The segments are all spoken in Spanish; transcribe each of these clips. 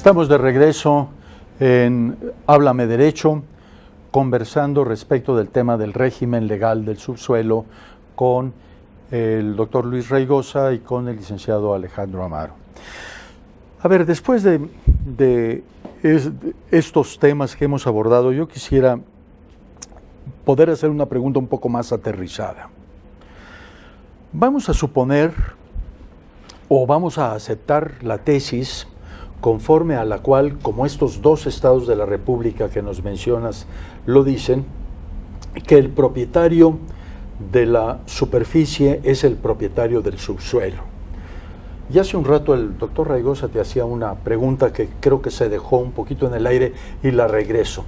Estamos de regreso en Háblame Derecho, conversando respecto del tema del régimen legal del subsuelo con el doctor Luis Reigosa y con el licenciado Alejandro Amaro. A ver, después de estos temas que hemos abordado, yo quisiera poder hacer una pregunta un poco más aterrizada. Vamos a suponer o vamos a aceptar la tesis conforme a la cual, como estos dos estados de la República que nos mencionas lo dicen, que el propietario de la superficie es el propietario del subsuelo. Y hace un rato el doctor Reigosa te hacía una pregunta que creo que se dejó un poquito en el aire y la regreso.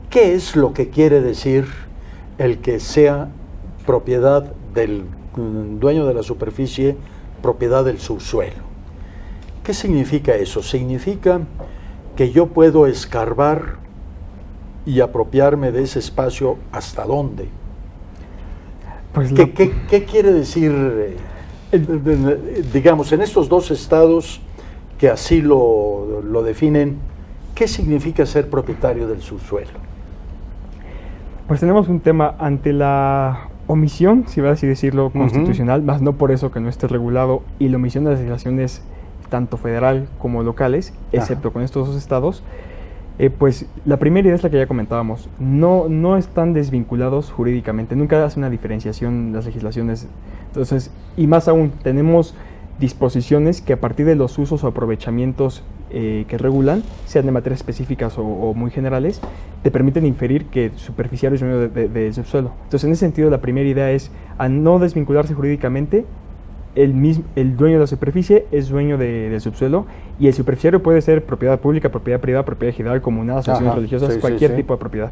¿Qué es lo que quiere decir el que sea propiedad del dueño de la superficie, propiedad del subsuelo? ¿Qué significa eso? Significa que yo puedo escarbar y apropiarme de ese espacio ¿hasta dónde? Pues ¿Qué quiere decir, digamos, en estos dos estados que así lo definen, qué significa ser propietario del subsuelo? Pues tenemos un tema ante la omisión, si va a así decirlo, constitucional, más no por eso que no esté regulado, y la omisión de las legislaciones tanto federal como locales, excepto con estos dos estados, pues la primera idea es la que ya comentábamos, no están desvinculados jurídicamente, nunca hace una diferenciación las legislaciones. Entonces, y más aún, tenemos disposiciones que a partir de los usos o aprovechamientos que regulan, sean de materias específicas o muy generales, te permiten inferir que superficial es dueño del subsuelo. Entonces, en ese sentido, la primera idea es, a no desvincularse jurídicamente, el dueño de la superficie es dueño del subsuelo, y el superficiario puede ser propiedad pública, propiedad privada, propiedad general, comunal, asociaciones religiosas, cualquier tipo de propiedad.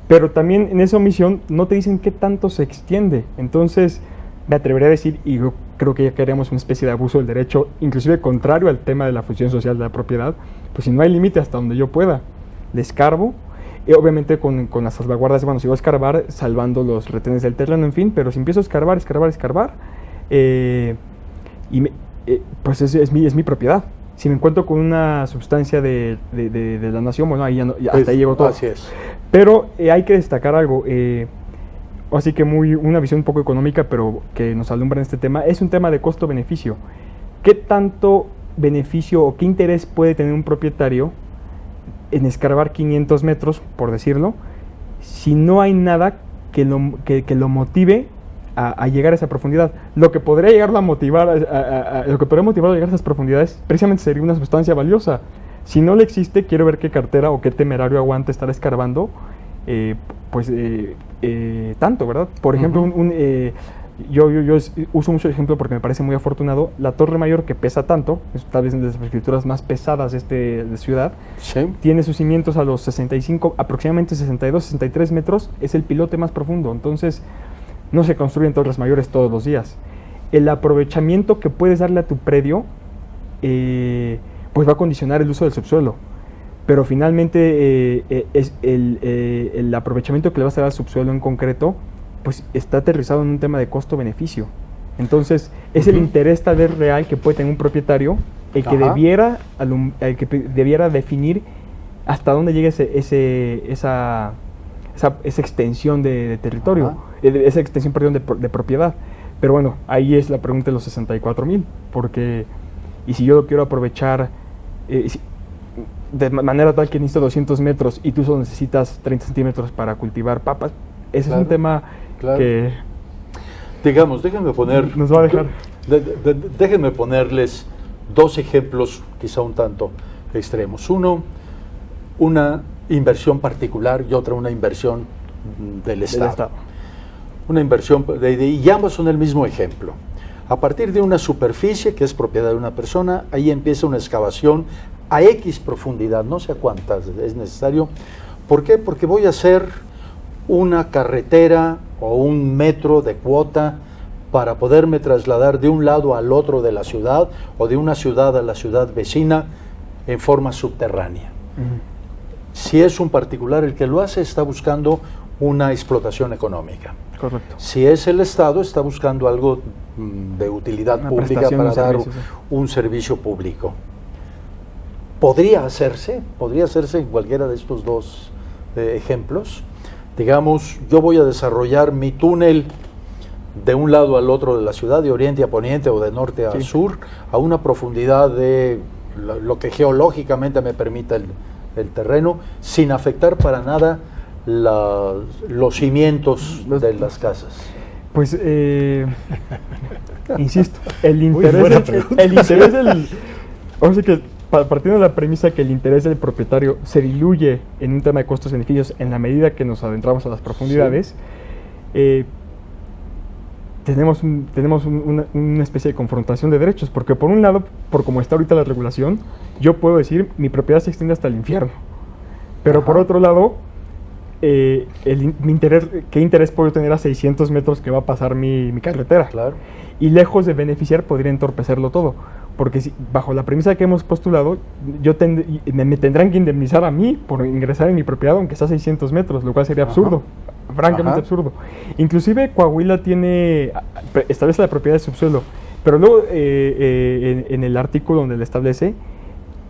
Pero también en esa omisión no te dicen qué tanto se extiende. Entonces, me atrevería a decir, y yo creo que ya queremos una especie de abuso del derecho, inclusive contrario al tema de la función social de la propiedad, pues si no hay límite hasta donde yo pueda, le escarbo, y obviamente con las salvaguardas, bueno, si voy a escarbar, salvando los retenes del terreno, en fin, pero si empiezo a escarbar, pues es mi propiedad. Si me encuentro con una sustancia de la nación, bueno, ahí ya no, hasta ahí llegó todo. Así es. Pero hay que destacar algo, así que una visión un poco económica, pero que nos alumbra en este tema, es un tema de costo-beneficio. ¿Qué tanto beneficio o qué interés puede tener un propietario en escarbar 500 metros, por decirlo, si no hay nada que lo motive a llegar a esa profundidad? Lo que podría llegarlo a motivar a llegar a esas profundidades precisamente sería una sustancia valiosa. Si no le existe, quiero ver qué cartera o qué temerario aguanta estar escarbando tanto, ¿verdad? Por ejemplo, yo uso mucho el ejemplo porque me parece muy afortunado. La Torre Mayor, que pesa tanto, es tal vez de las escrituras más pesadas de ciudad, tiene sus cimientos a los 65, aproximadamente 62, 63 metros, es el pilote más profundo. Entonces, no se construyen torres mayores todos los días. El aprovechamiento que puedes darle a tu predio, pues va a condicionar el uso del subsuelo. Pero finalmente es el aprovechamiento que le vas a dar al subsuelo en concreto, pues está aterrizado en un tema de costo-beneficio. Entonces, es el interés tal vez real que puede tener un propietario, el que debiera definir hasta dónde llega esa extensión de territorio, esa extensión, perdón, de propiedad. Pero bueno, ahí es la pregunta de los 64,000, porque, y si yo lo quiero aprovechar de manera tal que necesito 200 metros y tú solo necesitas 30 centímetros para cultivar papas, ese es un tema que... Digamos, déjenme poner... Nos va a dejar... Déjenme ponerles dos ejemplos quizá un tanto extremos. Uno, una inversión particular, y otra una inversión del Estado. Una inversión, y ambos son el mismo ejemplo. A partir de una superficie que es propiedad de una persona, ahí empieza una excavación a X profundidad, no sé a cuántas es necesario. ¿Por qué? Porque voy a hacer una carretera o un metro de cuota para poderme trasladar de un lado al otro de la ciudad o de una ciudad a la ciudad vecina en forma subterránea. Si es un particular el que lo hace, está buscando una explotación económica. Correcto. Si es el Estado, está buscando algo de utilidad pública para dar un servicio público. podría hacerse en cualquiera de estos dos ejemplos. Digamos, yo voy a desarrollar mi túnel de un lado al otro de la ciudad, de oriente a poniente o de norte a sur, a una profundidad de lo que geológicamente me permita el terreno, sin afectar para nada los cimientos de las casas. Pues, insisto, el interés vamos a decir que partiendo de la premisa que el interés del propietario se diluye en un tema de costos-beneficios en la medida que nos adentramos a las profundidades, tenemos una especie de confrontación de derechos, porque por un lado, por como está ahorita la regulación, yo puedo decir mi propiedad se extiende hasta el infierno, pero por otro lado, ¿qué interés puedo tener a 600 metros que va a pasar mi carretera? Claro. Y lejos de beneficiar, podría entorpecerlo todo. Porque bajo la premisa que hemos postulado, me tendrán que indemnizar a mí por ingresar en mi propiedad, aunque sea a 600 metros, lo cual sería absurdo, francamente absurdo. Inclusive Coahuila establece la propiedad de subsuelo, pero luego en el artículo donde le establece,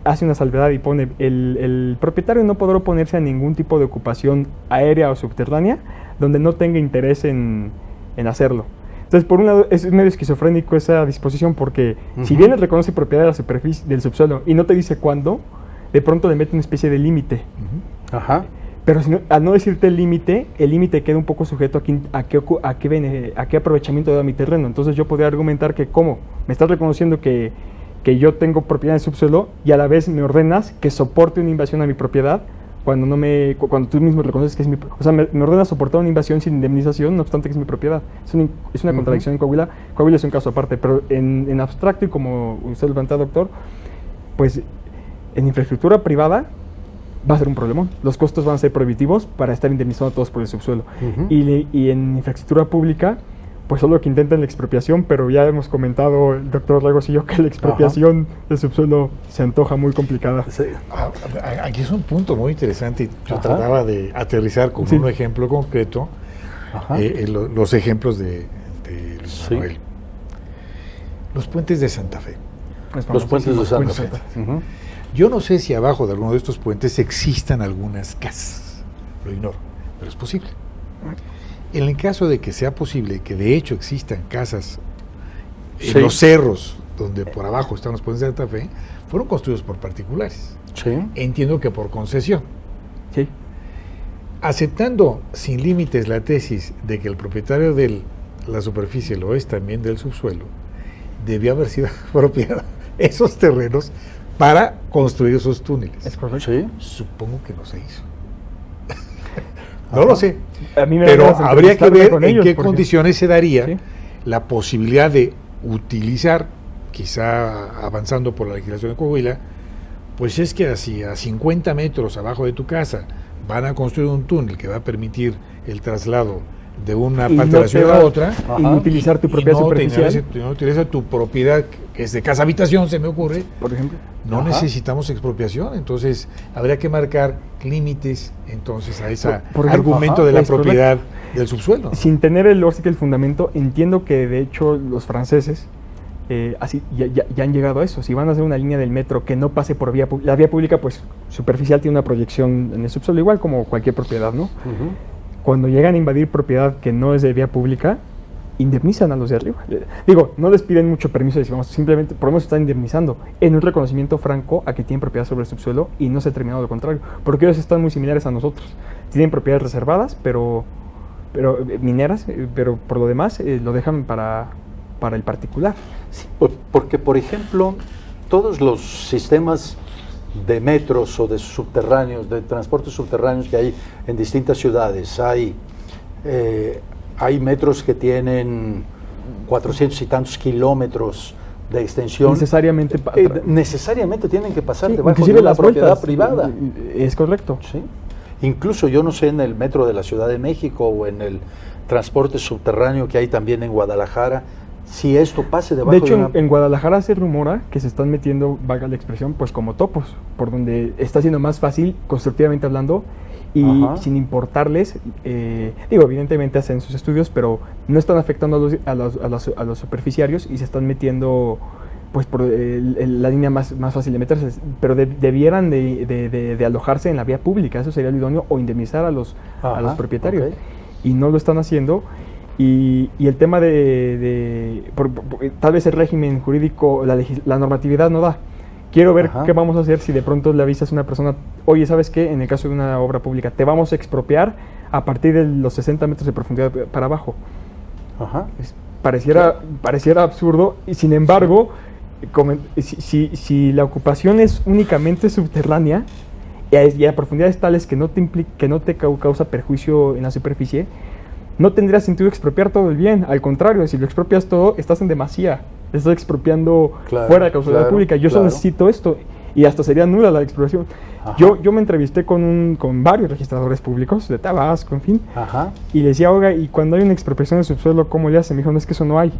hace una salvedad y pone, el propietario no podrá oponerse a ningún tipo de ocupación aérea o subterránea donde no tenga interés en hacerlo. Entonces, por un lado, es medio esquizofrénico esa disposición porque si bien él reconoce propiedad de la superficie del subsuelo y no te dice cuándo, de pronto le mete una especie de límite. Pero al no decirte el límite queda un poco sujeto a qué aprovechamiento da mi terreno. Entonces yo podría argumentar que ¿cómo? Me estás reconociendo que yo tengo propiedad en subsuelo y a la vez me ordenas que soporte una invasión a mi propiedad cuando tú mismo reconoces que es mi propiedad. O sea, me ordenas soportar una invasión sin indemnización, no obstante que es mi propiedad. Es una contradicción en Coahuila. Coahuila es un caso aparte, pero en abstracto y como usted lo plantea, doctor, pues en infraestructura privada va a ser un problemón. Los costos van a ser prohibitivos para estar indemnizando a todos por el subsuelo. Y en infraestructura pública, pues solo que intenten la expropiación, pero ya hemos comentado el doctor Lagos y yo que la expropiación del subsuelo se antoja muy complicada. Sí. Aquí es un punto muy interesante. Yo trataba de aterrizar con un ejemplo concreto los ejemplos de Manuel. Los puentes de Santa Fe. Los puentes de Santa Fe. Yo no sé si abajo de alguno de estos puentes existan algunas casas. Lo ignoro, pero es posible. En el caso de que sea posible, que de hecho existan casas en los cerros, donde por abajo están los puentes de Santa Fe, fueron construidos por particulares. Entiendo que por concesión. Aceptando sin límites la tesis de que el propietario de la superficie lo es también del subsuelo, debió haber sido apropiado esos terrenos para construir esos túneles. ¿Es correcto? Supongo que no se hizo. No lo sé, pero habría que ver en qué condiciones se daría la posibilidad de utilizar, quizá avanzando por la legislación de Coahuila, pues es que así a 50 metros abajo de tu casa van a construir un túnel que va a permitir el traslado de una parte de la ciudad a otra y utilizar tu propiedad superficial. No utiliza tu propiedad, que es de casa habitación, se me ocurre, por ejemplo. No necesitamos expropiación, entonces habría que marcar límites entonces a ese argumento de la propiedad del subsuelo, ¿no? Sin tener el fundamento, entiendo que de hecho los franceses así ya han llegado a eso. Si van a hacer una línea del metro que no pase por vía pública, la vía pública pues superficial tiene una proyección en el subsuelo igual como cualquier propiedad, ¿no? Cuando llegan a invadir propiedad que no es de vía pública, indemnizan a los de arriba. Digo, no les piden mucho permiso, decimos, simplemente por lo menos están indemnizando en un reconocimiento franco a que tienen propiedad sobre el subsuelo y no se ha terminado lo contrario, porque ellos están muy similares a nosotros. Tienen propiedades reservadas, pero mineras, pero por lo demás lo dejan para el particular. Sí, porque, por ejemplo, todos los sistemas de metros o de subterráneos, de transportes subterráneos que hay en distintas ciudades, hay metros que tienen 400 y tantos kilómetros de extensión. Necesariamente tienen que pasar debajo de la propiedad privada. Es correcto. ¿Sí? Incluso yo no sé en el metro de la Ciudad de México o en el transporte subterráneo que hay también en Guadalajara, si esto pase debajo de hecho, en Guadalajara se rumora que se están metiendo, valga la expresión, pues como topos, por donde está siendo más fácil, constructivamente hablando, y sin importarles, evidentemente hacen sus estudios, pero no están afectando a los superficiarios y se están metiendo pues por la línea más fácil de meterse, pero debieran de alojarse en la vía pública, eso sería lo idóneo, o indemnizar a los propietarios, y no lo están haciendo. Y el tema tal vez el régimen jurídico, la normatividad no da. Quiero ver qué vamos a hacer si de pronto le avisas a una persona, oye, ¿sabes qué? En el caso de una obra pública, te vamos a expropiar a partir de los 60 metros de profundidad para abajo. Pareciera absurdo, y sin embargo, si la ocupación es únicamente subterránea y a profundidades tales que no te causa perjuicio en la superficie, no tendría sentido expropiar todo el bien. Al contrario, si lo expropias todo, estás en demasía, estás expropiando fuera de causalidad pública. Yo solo necesito esto, y hasta sería nula la expropiación. Yo me entrevisté con varios registradores públicos de Tabasco, en fin, y le decía, oiga, y cuando hay una expropiación de subsuelo, ¿cómo le hacen? Me dijo, no, es que eso no hay.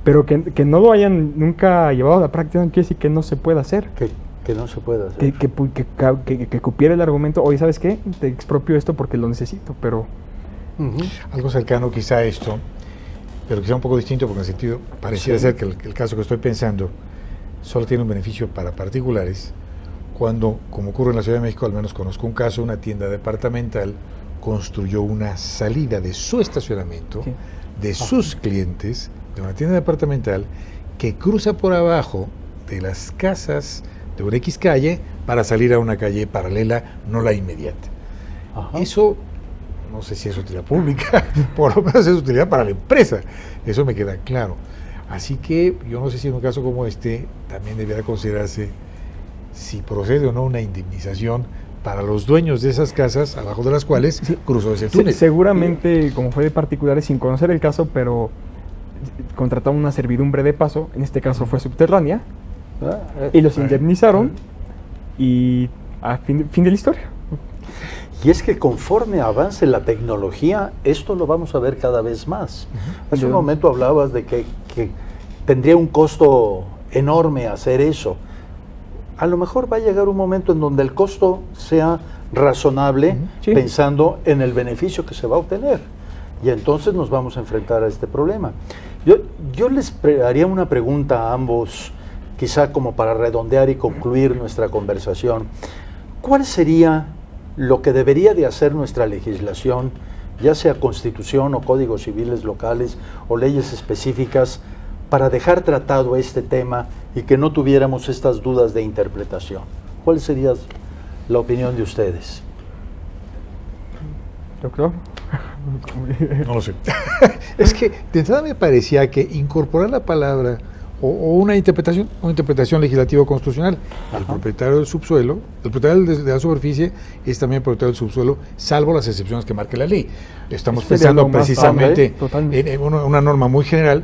Pero que no lo hayan nunca llevado a la práctica no quiere decir que no se pueda hacer. Que no se pueda hacer. Que cupiera el argumento, oye, ¿sabes qué? Te expropio esto porque lo necesito, pero... Algo cercano quizá a esto, pero quizá un poco distinto, porque en el sentido pareciera ser que el caso que estoy pensando solo tiene un beneficio para particulares, cuando, como ocurre en la Ciudad de México, al menos conozco un caso, una tienda departamental construyó una salida de su estacionamiento, de sus clientes, de una tienda departamental, que cruza por abajo de las casas de una X calle para salir a una calle paralela, no la inmediata. Eso, no sé si es utilidad pública, por lo menos es utilidad para la empresa, eso me queda claro. Así que yo no sé si en un caso como este también debiera considerarse si procede o no una indemnización para los dueños de esas casas abajo de las cuales cruzó ese túnel. Seguramente, como fue de particulares, sin conocer el caso, pero contrataron una servidumbre de paso, en este caso fue subterránea, y los indemnizaron, y a fin de la historia. Y es que conforme avance la tecnología, esto lo vamos a ver cada vez más. Hace un momento hablabas de que tendría un costo enorme hacer eso. A lo mejor va a llegar un momento en donde el costo sea razonable, pensando en el beneficio que se va a obtener. Y entonces nos vamos a enfrentar a este problema. Yo les haría una pregunta a ambos, quizá como para redondear y concluir nuestra conversación. ¿Cuál sería lo que debería de hacer nuestra legislación, ya sea constitución o códigos civiles locales o leyes específicas, para dejar tratado este tema y que no tuviéramos estas dudas de interpretación? ¿Cuál sería la opinión de ustedes? Doctor. No lo sé. Es que de entrada me parecía que incorporar la palabra o una interpretación legislativa o constitucional. El propietario del subsuelo, el propietario de la superficie es también propietario del subsuelo, salvo las excepciones que marque la ley. Estamos pensando precisamente en una norma muy general,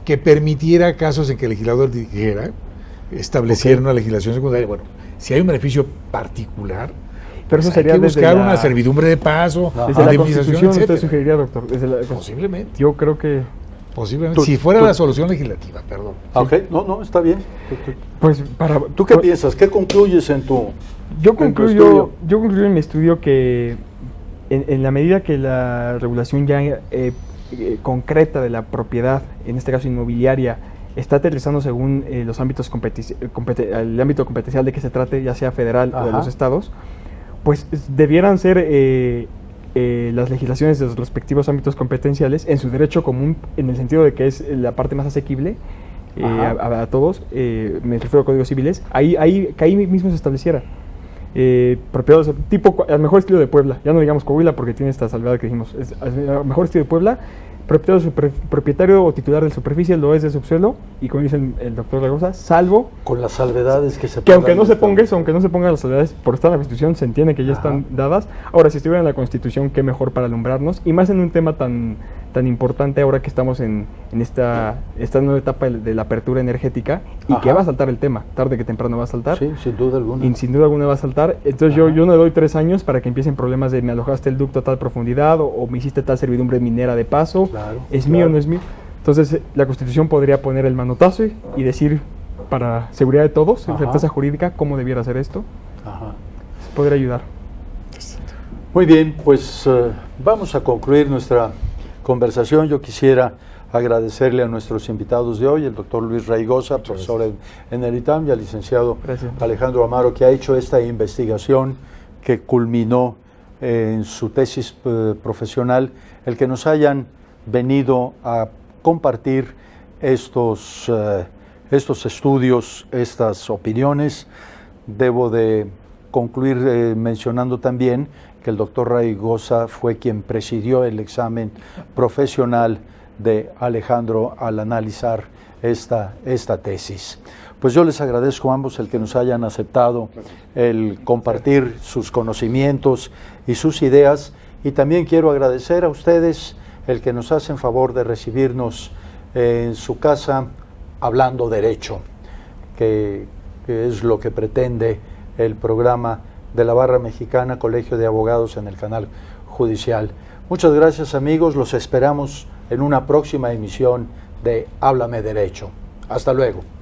que permitiera casos en que el legislador dijera, estableciera una legislación secundaria. Bueno, si hay un beneficio particular, pero eso sería hay que buscar una servidumbre de paso, desde la Constitución, usted sugeriría, doctor. Posiblemente. Yo creo que... Posiblemente, si fuera la solución legislativa, perdón. Ok, no, está bien. Pues ¿Tú qué piensas? ¿Qué concluyes en tu Yo concluyo en mi estudio que en la medida que la regulación ya concreta de la propiedad, en este caso inmobiliaria, está aterrizando según los ámbitos el ámbito competencial de que se trate, ya sea federal o de los estados, pues debieran ser las legislaciones de los respectivos ámbitos competenciales en su derecho común, en el sentido de que es la parte más asequible a todos, me refiero a códigos civiles, que ahí mismo se estableciera propiedades tipo, al mejor estilo de Puebla, ya no digamos Coahuila porque tiene esta salvedad que dijimos, al mejor estilo de Puebla, propietario o titular de la superficie lo es de subsuelo, y como dice el doctor Zaragoza, salvo con las salvedades que se que aunque no se ponga eso, aunque no se pongan las salvedades por estar en la Constitución, se entiende que ya están dadas. Ahora, si estuviera en la Constitución, qué mejor para alumbrarnos, y más en un tema tan importante ahora que estamos en esta nueva etapa de la apertura energética, y que va a saltar el tema, tarde que temprano va a saltar. Sí, sin duda alguna. Y sin duda alguna va a saltar. Entonces yo no le doy 3 años para que empiecen problemas de me alojaste el ducto a tal profundidad o me hiciste tal servidumbre minera de paso. ¿Es mío o no es mío? Entonces la Constitución podría poner el manotazo y decir, para seguridad de todos, certeza jurídica, cómo debiera hacer esto. Se podría ayudar. Muy bien, pues vamos a concluir nuestra conversación. Yo quisiera agradecerle a nuestros invitados de hoy, el doctor Luis Raigosa, profesor en el ITAM, y al licenciado Alejandro Amaro, que ha hecho esta investigación que culminó en su tesis profesional, el que nos hayan venido a compartir estos estudios, estas opiniones. Debo de concluir mencionando también que el doctor Raigosa fue quien presidió el examen profesional de Alejandro al analizar esta tesis. Pues yo les agradezco a ambos el que nos hayan aceptado, el compartir sus conocimientos y sus ideas, y también quiero agradecer a ustedes el que nos hacen favor de recibirnos en su casa hablando derecho, que es lo que pretende el programa de la Barra Mexicana, Colegio de Abogados en el Canal Judicial. Muchas gracias, amigos, los esperamos en una próxima emisión de Háblame Derecho. Hasta luego.